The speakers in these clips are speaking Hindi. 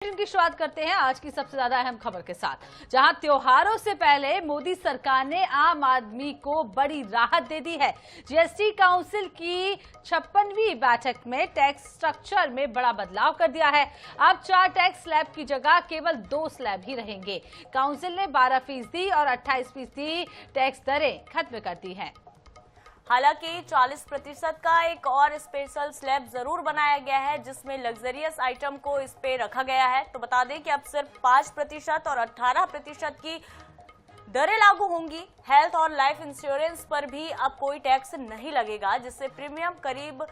की शुरुआत करते हैं आज की सबसे ज्यादा अहम खबर के साथ, जहां त्योहारों से पहले मोदी सरकार ने आम आदमी को बड़ी राहत दे दी है। जीएसटी काउंसिल की 56वीं बैठक में टैक्स स्ट्रक्चर में बड़ा बदलाव कर दिया है। अब 4 टैक्स स्लैब की जगह केवल 2 स्लैब ही रहेंगे। काउंसिल ने 12% और 28% टैक्स दरें खत्म कर दी हैं। हालांकि 40% का एक और स्पेशल स्लैब जरूर बनाया गया है, जिसमें लग्जरियस आइटम को इस पे रखा गया है। तो बता दें कि अब सिर्फ 5% और 18% की दरें लागू होंगी। हेल्थ और लाइफ इंश्योरेंस पर भी अब कोई टैक्स नहीं लगेगा, जिससे प्रीमियम करीब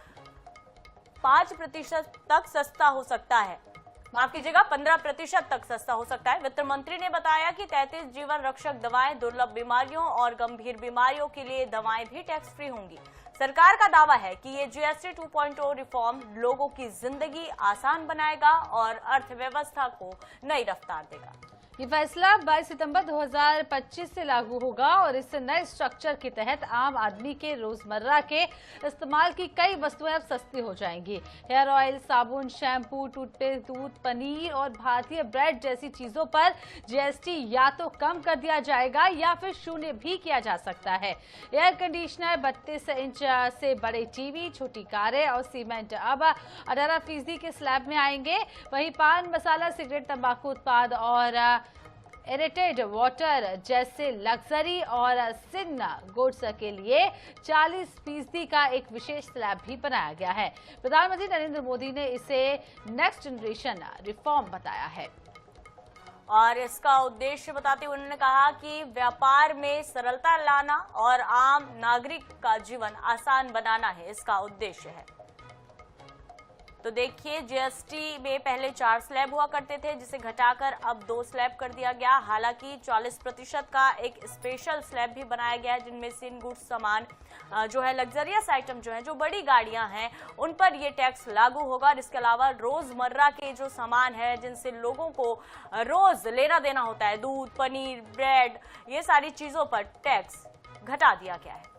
5% तक सस्ता हो सकता है। माफ कीजिएगा, 15% तक सस्ता हो सकता है। वित्त मंत्री ने बताया कि 33 जीवन रक्षक दवाएं, दुर्लभ बीमारियों और गंभीर बीमारियों के लिए दवाएं भी टैक्स फ्री होंगी। सरकार का दावा है कि ये जीएसटी 2.0 रिफॉर्म लोगों की जिंदगी आसान बनाएगा और अर्थव्यवस्था को नई रफ्तार देगा। ये फैसला 22 सितंबर 2025 से लागू होगा और इस नए स्ट्रक्चर के तहत आम आदमी के रोजमर्रा के इस्तेमाल की कई वस्तुएं अब सस्ती हो जाएंगी। हेयर ऑयल, साबुन, शैम्पू, टूथपेस्ट, दूध, पनीर और भारतीय ब्रेड जैसी चीजों पर जीएसटी या तो कम कर दिया जाएगा या फिर शून्य भी किया जा सकता है। एयर कंडीशनर, 32 इंच से बड़े टीवी, छोटी कारें और सीमेंट अब 18% के स्लैब में आएंगे। वहीं पान मसाला, सिगरेट, तंबाकू उत्पाद और एरेटेड वाटर जैसे लग्जरी और सिग्न गुड्स के लिए 40% का एक विशेष स्लैब भी बनाया गया है। प्रधानमंत्री नरेंद्र मोदी ने इसे नेक्स्ट जनरेशन रिफॉर्म बताया है और इसका उद्देश्य बताते हुए उन्होंने कहा कि व्यापार में सरलता लाना और आम नागरिक का जीवन आसान बनाना है इसका उद्देश्य है। तो देखिए, जीएसटी में पहले 4 स्लैब हुआ करते थे, जिसे घटाकर अब 2 स्लैब कर दिया गया। हालांकि 40% का एक स्पेशल स्लैब भी बनाया गया है, जिनमें से इन गुड्स सामान जो है, लग्जरियस आइटम जो है, जो बड़ी गाड़ियां हैं, उन पर ये टैक्स लागू होगा। और इसके अलावा रोजमर्रा के जो सामान है, जिनसे लोगों को रोज लेना देना होता है, दूध, पनीर, ब्रेड, ये सारी चीजों पर टैक्स घटा दिया गया है।